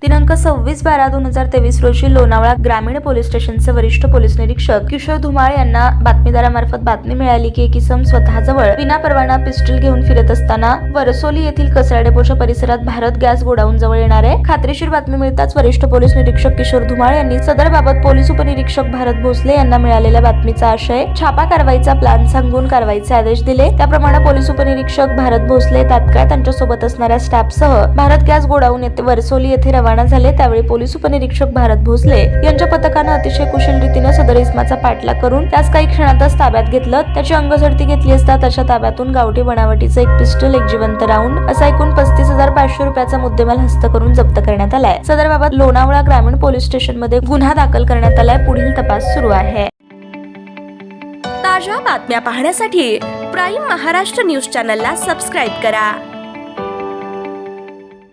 दिनांक 26/12/2023 रोजी लोणावळा ग्रामीण पोलीस स्टेशनचे वरिष्ठ पोलीस निरीक्षक किशोर धुमाळ यांना बातमीदारामार्फत बातमी मिळाली की एक इसम स्वतःजवळ विना परवाना पिस्टल घेऊन फिरत असताना वरसोली येथील कचरा डेपोच्या परिसरात भारत गॅस गोडाऊन जवळ येणार आहे। खात्रीशीर बातमी मिळताच वरिष्ठ पोलीस निरीक्षक किशोर धुमाळ यांनी सदर बाबत पोलीस उपनिरीक्षक भारत भोसले यांना मिळालेल्या बातमीचा आशय छापा कारवाईचा प्लॅन सांगून कारवाईचे आदेश दिले। त्याप्रमाणे पोलीस उपनिरीक्षक भारत भोसले तात्काळ त्यांच्या सोबत असणाऱ्या स्टाफसह भारत गॅस गोडाऊन येथे वरसोली येथे रवाना झाले। त्यावेळी पोलीस उपनिरीक्षक भारत भोसले यांच्या पथकाने अतिशय कुशल रीतीने सदर इसमाचा पाठलाग करून त्यास काही क्षणातच ताब्यात घेतलं। त्याची अंगझडती घेतली असता त्याच्या ताब्यातून गावठी बनावटीचे एक पिस्टल, एक जिवंत राऊंड असा एकूण 35,500 रुपयाचा मुद्देमाल हस्त करून जप्त करण्यात आलाय। सदर बाबत लोणावळा ग्रामीण पोलीस स्टेशन मध्ये गुन्हा दाखल करण्यात आलाय। पुढील तपास सुरू आहे। ताज्या बातम्या पाहण्यासाठी प्राईम महाराष्ट्र न्यूज चॅनलला सबस्क्राईब करा।